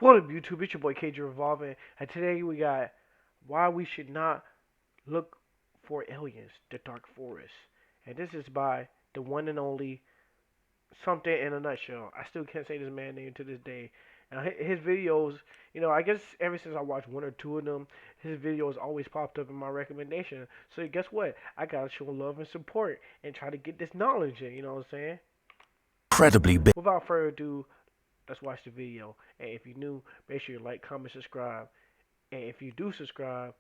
What up, YouTube? It's your boy KJ Revolving, and today we got why we should not look for aliens, the Dark Forest. And this is by the one and only something in a nutshell. I still can't say this man's name to this day. Now his videos, I guess ever since I watched one or two of them, his videos always popped up in my recommendation. So guess what? I gotta show love and support and try to get this knowledge in. You know what I'm saying? Incredibly big. Without further ado, let's watch the video. And if you're new, make sure you like, comment, subscribe. And if you do subscribe,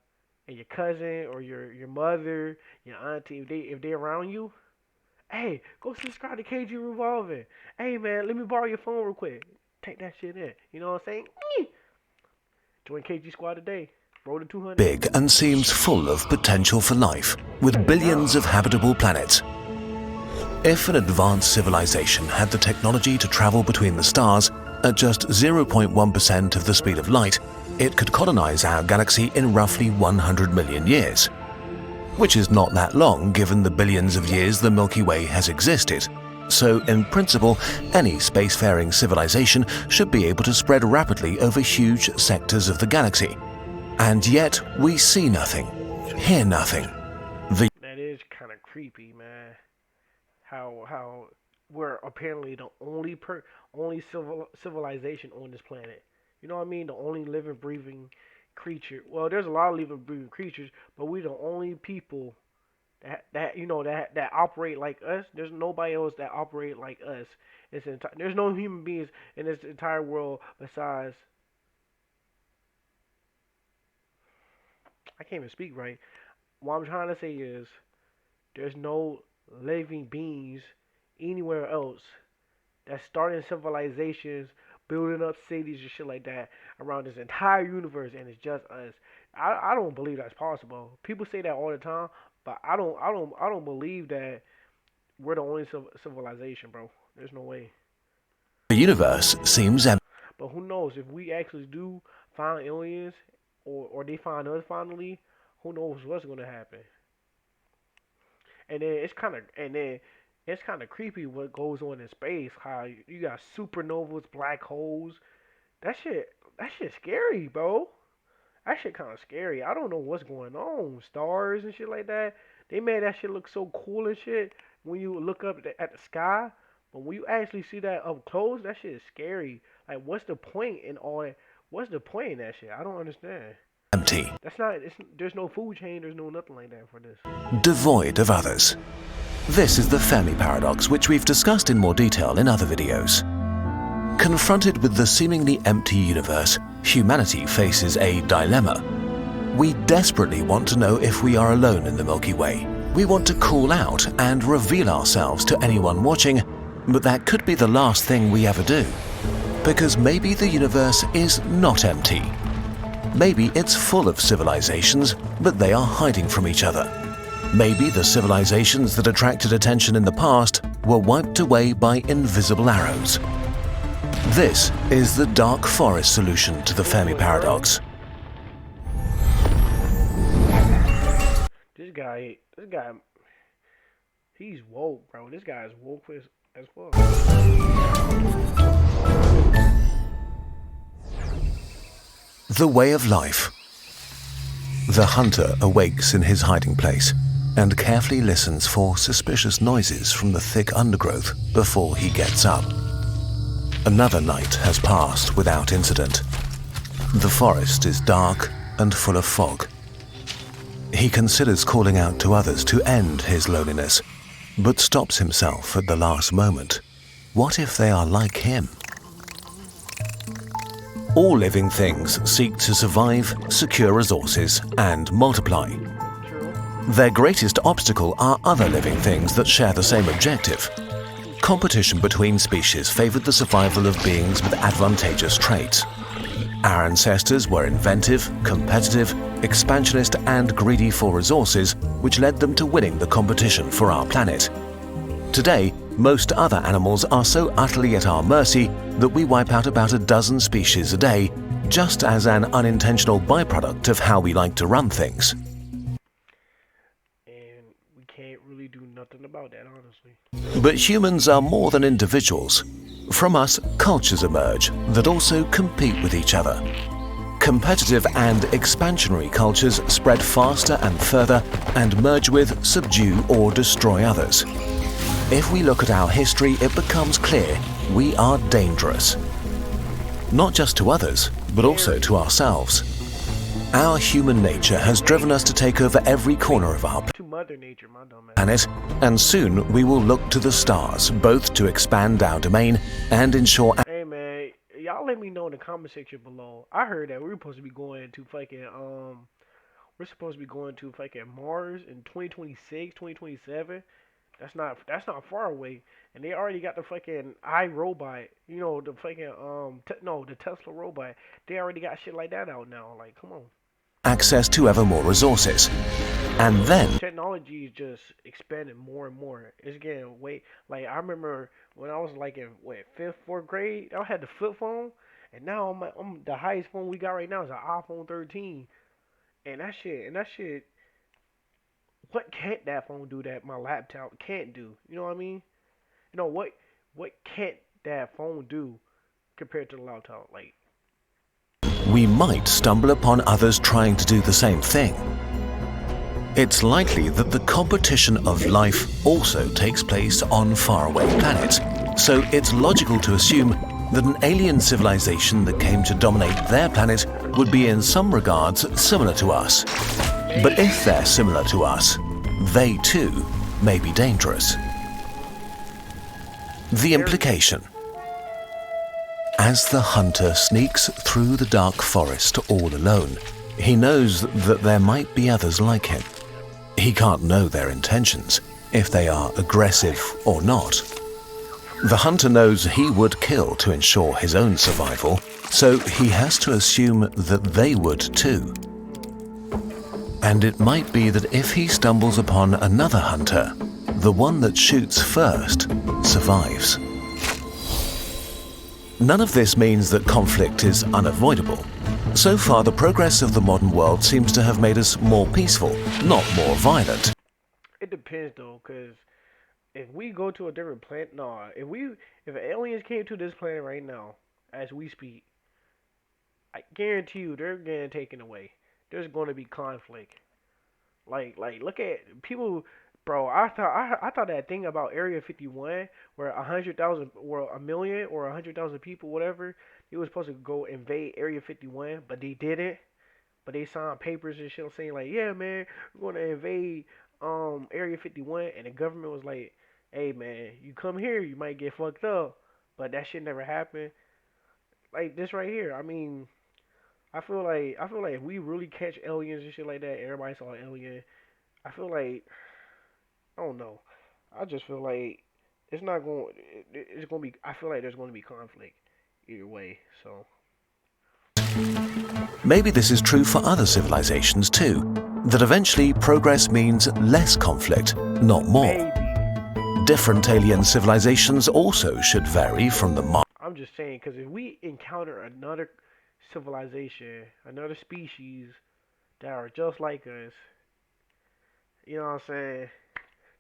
and your cousin or your mother, your auntie, if they around you, hey, go subscribe to KG Revolving. Hey man, let me borrow your phone real quick. Take that shit in. You know what I'm saying? Join KG Squad today. Roll to 200. Big and seems full of potential for life, with billions of habitable planets. If an advanced civilization had the technology to travel between the stars at just 0.1% of the speed of light, it could colonize our galaxy in roughly 100 million years. Which is not that long given the billions of years the Milky Way has existed. So, in principle, any spacefaring civilization should be able to spread rapidly over huge sectors of the galaxy. And yet, we see nothing, hear nothing. That is kind of creepy, man. How we're apparently the only civilization on this planet. You know what I mean? The only living, breathing creature. Well, there's a lot of living, breathing creatures, but we're the only people that operate like us. There's nobody else that operate like us. There's no human beings in this entire world besides. I can't even speak right. What I'm trying to say is, there's no living beings anywhere else that's starting civilizations, building up cities and shit like that around this entire universe, and it's just us. I don't believe that's possible. People say that all the time, but I don't believe that we're the only civilization, bro. There's no way. The universe seems empty. But who knows if we actually do find aliens, or they find us finally? Who knows what's gonna happen? And then it's kind of creepy what goes on in space. How you got supernovas, black holes. That shit scary, bro. That shit kind of scary. I don't know what's going on. Stars and shit like that. They made that shit look so cool and shit when you look up at the sky. But when you actually see that up close, that shit is scary. Like, what's the point in all that? What's the point in that shit? I don't understand. That's not. There's no food chain. There's no nothing like that for this. Devoid of others. This is the Fermi paradox, which we've discussed in more detail in other videos. Confronted with the seemingly empty universe, humanity faces a dilemma. We desperately want to know if we are alone in the Milky Way. We want to call out and reveal ourselves to anyone watching, but that could be the last thing we ever do. Because maybe the universe is not empty. Maybe it's full of civilizations, but they are hiding from each other. Maybe the civilizations that attracted attention in the past were wiped away by invisible arrows. This is the Dark Forest solution to the Fermi paradox. This guy, he's woke, bro. This guy is woke as fuck. The way of life. The hunter awakes in his hiding place and carefully listens for suspicious noises from the thick undergrowth before he gets up. Another night has passed without incident. The forest is dark and full of fog. He considers calling out to others to end his loneliness, but stops himself at the last moment. What if they are like him? All living things seek to survive, secure resources, and multiply. Their greatest obstacle are other living things that share the same objective. Competition between species favored the survival of beings with advantageous traits. Our ancestors were inventive, competitive, expansionist, and greedy for resources, which led them to winning the competition for our planet. Today, most other animals are so utterly at our mercy that we wipe out about a dozen species a day, just as an unintentional byproduct of how we like to run things. And we can't really do nothing about that, honestly. But humans are more than individuals. From us, cultures emerge that also compete with each other. Competitive and expansionary cultures spread faster and further and merge with, subdue or destroy others. If we look at our history, it becomes clear we are dangerous. Not just to others, but also to ourselves. Our human nature has driven us to take over every corner of our To Mother Nature, my dumb ass. planet, and soon we will look to the stars, both to expand our domain and ensure Hey man, y'all let me know in the comment section below. I heard that we're supposed to be going to fucking Mars in 2026, 2027. That's not far away. And they already got the fucking iRobot, you know, the fucking the Tesla robot. They already got shit like that out now. Like, come on. access to ever more resources. And then Technology is just expanding more and more. It's getting like I remember when I was like in fifth, fourth grade, I had the flip phone, and now I'm the highest phone we got right now is an iPhone 13, and that shit. What can't that phone do that my laptop can't do? You know what I mean? You know what can't that phone do compared to the laptop? Like, we might stumble upon others trying to do the same thing. It's likely that the competition of life also takes place on faraway planets, so it's logical to assume that an alien civilization that came to dominate their planet would be in some regards similar to us. But if they're similar to us, they too may be dangerous. The implication. As the hunter sneaks through the dark forest all alone, he knows that there might be others like him. He can't know their intentions, if they are aggressive or not. The hunter knows he would kill to ensure his own survival, so he has to assume that they would too. And it might be that if he stumbles upon another hunter, the one that shoots first survives. None of this means that conflict is unavoidable. So far, the progress of the modern world seems to have made us more peaceful, not more violent. it depends though, cause if we go to a different planet, if aliens came to this planet right now, as we speak, I guarantee you they're getting taken away. There's going to be conflict. Like look at people, bro. I thought that thing about Area 51, where 100,000 or a million or 100,000 people, whatever, they was supposed to go invade Area 51, but they didn't. But they signed papers and shit saying like, yeah, man, we're going to invade Area 51, and the government was like, hey, man, you come here, you might get fucked up. But that shit never happened. Like this right here, I mean. I feel like if we really catch aliens and shit like that, everybody saw an alien. I feel like I don't know. I just feel like it's not going. It's going to be. I feel like there's going to be conflict either way. So Maybe this is true for other civilizations too, that eventually progress means less conflict, not more. maybe. Different alien civilizations also should vary from the I'm just saying, because if we encounter another civilization, another species that are just like us, you know what I'm saying?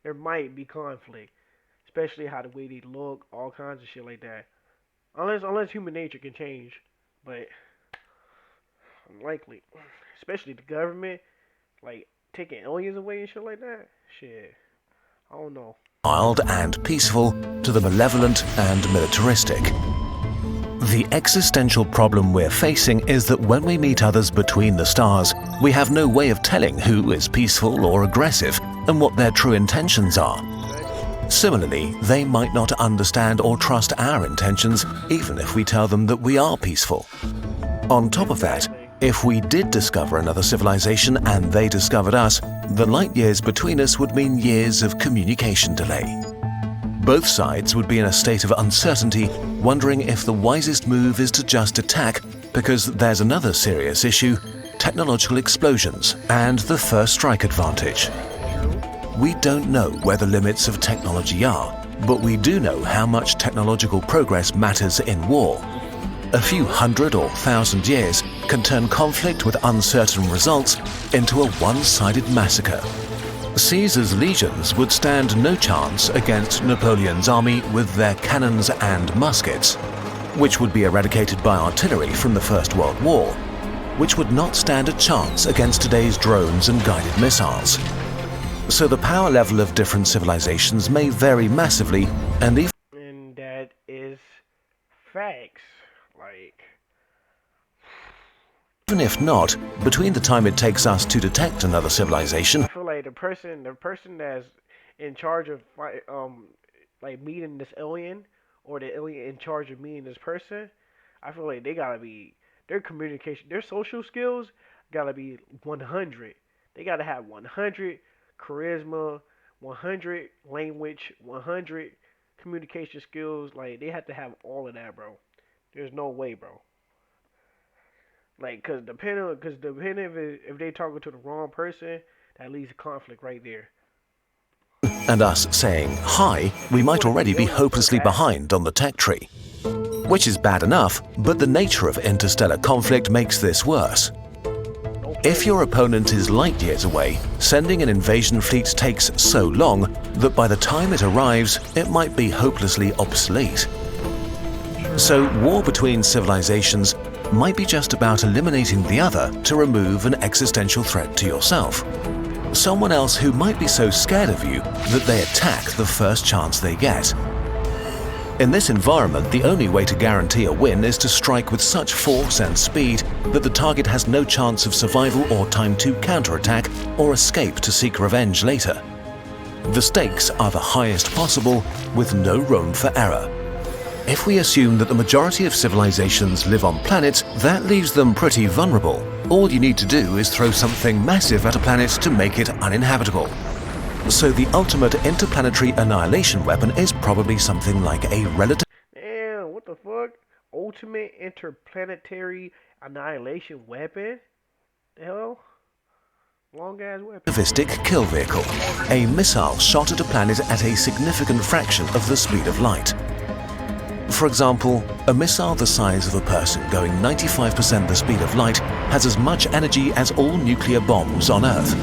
There might be conflict, especially how the way they look, all kinds of shit like that. Unless human nature can change, but unlikely. Especially the government, like taking aliens away and shit like that. Shit, I don't know. mild and peaceful to the malevolent and militaristic. The existential problem we're facing is that when we meet others between the stars, we have no way of telling who is peaceful or aggressive and what their true intentions are. Similarly, they might not understand or trust our intentions even if we tell them that we are peaceful. On top of that, if we did discover another civilization and they discovered us, the light years between us would mean years of communication delay. Both sides would be in a state of uncertainty, wondering if the wisest move is to just attack, because there's another serious issue: technological explosions and the first strike advantage. We don't know where the limits of technology are, but we do know how much technological progress matters in war. A few hundred or thousand years can turn conflict with uncertain results into a one-sided massacre. Caesar's legions would stand no chance against Napoleon's army with their cannons and muskets, which would be eradicated by artillery from the First World War, which would not stand a chance against today's drones and guided missiles. So the power level of different civilizations may vary massively, and that is facts. Like, even if not, between the time it takes us to detect another civilization, I feel like the person that's in charge of like meeting this alien, or the alien in charge of meeting this person, I feel like they gotta be, their communication, their social skills gotta be 100. They gotta have 100 charisma, 100 language, 100 communication skills. Like, they have to have all of that, bro. There's no way, bro. Like, cause depending if they talking to the wrong person, that leads to conflict right there. and us saying hi, we might already be hopelessly behind on the tech tree. Which is bad enough, but the nature of interstellar conflict makes this worse. If your opponent is light years away, sending an invasion fleet takes so long that by the time it arrives, it might be hopelessly obsolete. So war between civilizations might be just about eliminating the other to remove an existential threat to yourself. Someone else who might be so scared of you that they attack the first chance they get. In this environment, the only way to guarantee a win is to strike with such force and speed that the target has no chance of survival or time to counterattack or escape to seek revenge later. The stakes are the highest possible, with no room for error. If we assume that the majority of civilizations live on planets, that leaves them pretty vulnerable. All you need to do is throw something massive at a planet to make it uninhabitable. So the ultimate interplanetary annihilation weapon is probably something like a relative... Damn, what the fuck? Ultimate interplanetary annihilation weapon? The hell? Long ass weapon. ...relativistic kill vehicle. A missile shot at a planet at a significant fraction of the speed of light. For example, a missile the size of a person going 95% the speed of light has as much energy as all nuclear bombs on Earth.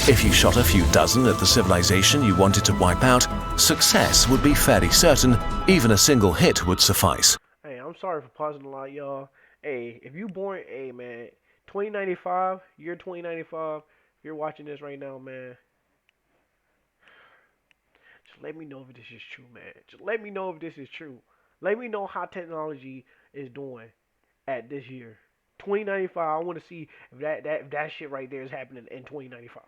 If you shot a few dozen at the civilization you wanted to wipe out, success would be fairly certain. Even a single hit would suffice. Hey, I'm sorry for pausing a lot, y'all. Hey, if you born, hey man, 2095, year 2095, if you're watching this right now, man, just let me know if this is true, man. Just let me know if this is true. Let me know how technology is doing at this year. 2095, I want to see if that shit right there is happening in 2095.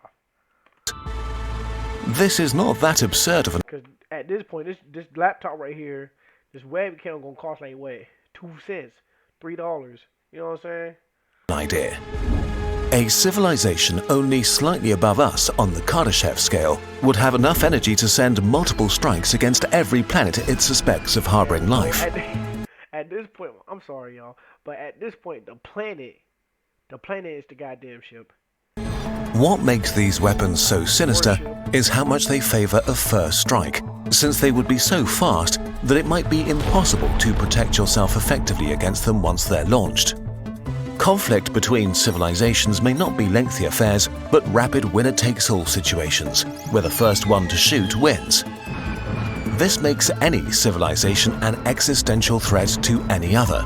This is not that absurd of an... Because at this point, this laptop right here, this webcam gonna cost like what? 2 cents, $3. You know what I'm saying? ...idea. A civilization only slightly above us on the Kardashev scale would have enough energy to send multiple strikes against every planet it suspects of harboring life. At this point, I'm sorry y'all, but at this point, the planet is the goddamn ship. What makes these weapons so sinister is how much they favor a first strike, since they would be so fast that it might be impossible to protect yourself effectively against them once they're launched. Conflict between civilizations may not be lengthy affairs, but rapid winner-takes-all situations, where the first one to shoot wins. This makes any civilization an existential threat to any other.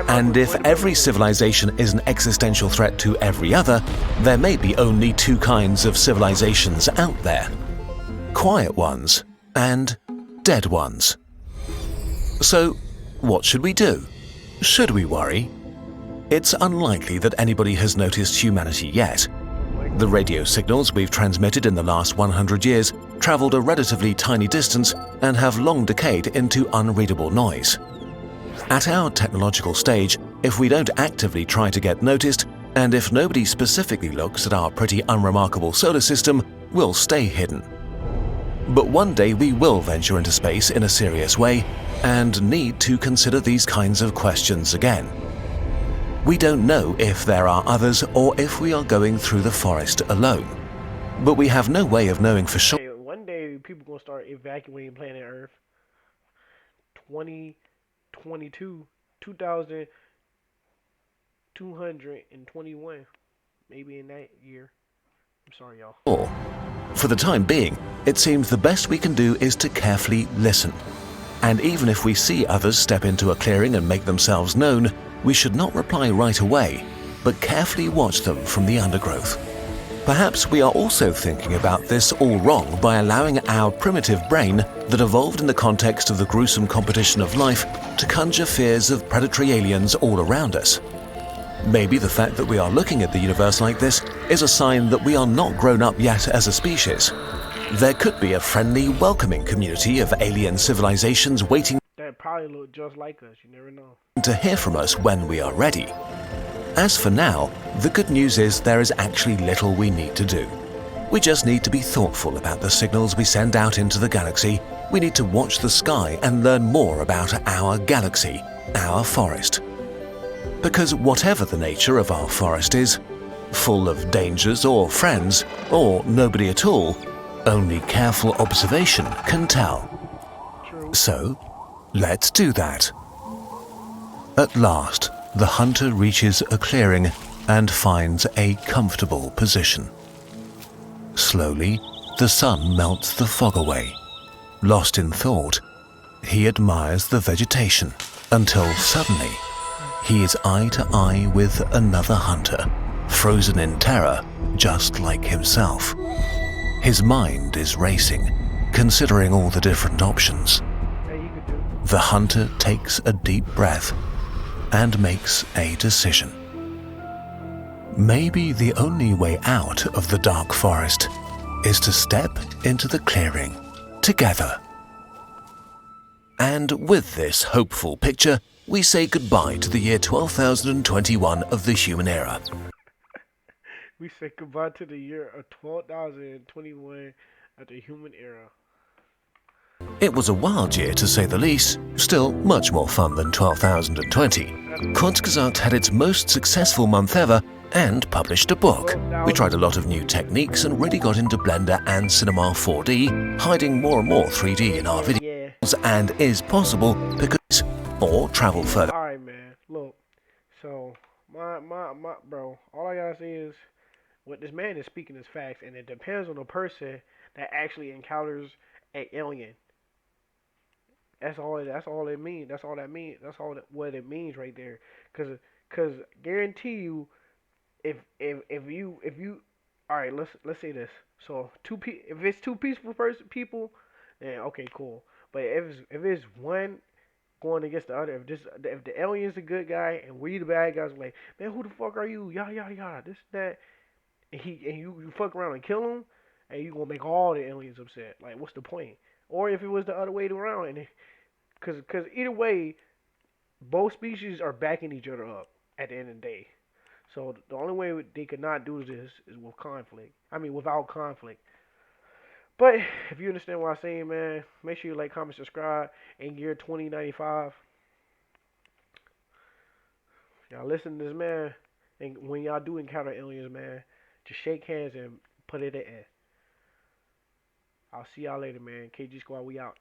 And if every civilization is an existential threat to every other, there may be only two kinds of civilizations out there: quiet ones and dead ones. So, what should we do? Should we worry? It's unlikely that anybody has noticed humanity yet. The radio signals we've transmitted in the last 100 years traveled a relatively tiny distance and have long decayed into unreadable noise. At our technological stage, if we don't actively try to get noticed, and if nobody specifically looks at our pretty unremarkable solar system, we'll stay hidden. But one day we will venture into space in a serious way and need to consider these kinds of questions again. We don't know if there are others or if we are going through the forest alone. But we have no way of knowing for sure. Hey, one day people gonna start evacuating planet Earth. 2022, 2221, maybe in that year. I'm sorry, y'all. For the time being, it seems the best we can do is to carefully listen. And even if we see others step into a clearing and make themselves known, we should not reply right away, but carefully watch them from the undergrowth. Perhaps we are also thinking about this all wrong by allowing our primitive brain that evolved in the context of the gruesome competition of life to conjure fears of predatory aliens all around us. Maybe the fact that we are looking at the universe like this is a sign that we are not grown up yet as a species. There could be a friendly, welcoming community of alien civilizations waiting That probably look just like us. You never know. to hear from us when we are ready. As for now, the good news is there is actually little we need to do. We just need to be thoughtful about the signals we send out into the galaxy. We need to watch the sky and learn more about our galaxy, our forest. Because whatever the nature of our forest is, full of dangers or friends, or nobody at all, only careful observation can tell. True. So, let's do that. At last, the hunter reaches a clearing and finds a comfortable position. Slowly, the sun melts the fog away. Lost in thought, he admires the vegetation until suddenly he is eye to eye with another hunter, frozen in terror just like himself. His mind is racing, considering all the different options. Hey, you could do. The hunter takes a deep breath and makes a decision. Maybe the only way out of the dark forest is to step into the clearing together. And with this hopeful picture, we say goodbye to the year 12,021 of the human era. We say goodbye to the year of 12,021 of the human era. It was a wild year to say the least, still much more fun than 12,020. Kurzgesagt had its most successful month ever and published a book. We tried a lot of new techniques and really got into Blender and Cinema 4D, hiding more and more 3D in our videos, Yeah. and is possible because or travel further. Alright, man. Look. So, my bro, all I gotta say is what this man is speaking is facts, and it depends on the person that actually encounters an alien. That's all it means. That's all that means. That's all what it means right there. Cause guarantee you, if you, all right, let's say this. So if it's two peaceful people, then okay, cool. But if it's one going against the other, if the alien's a good guy and we the bad guys, like, man, who the fuck are you? Yada yada yada. This that, and you fuck around and kill him, and you gonna make all the aliens upset. Like, what's the point? Or if it was the other way around, and cause either way, both species are backing each other up at the end of the day. So the only way they could not do this is with conflict. I mean, without conflict. But if you understand what I'm saying, man, make sure you like, comment, subscribe. In year 2095, y'all listen to this man, and when y'all do encounter aliens, man, just shake hands and put it in. I'll see y'all later, man. KG Squad, we out.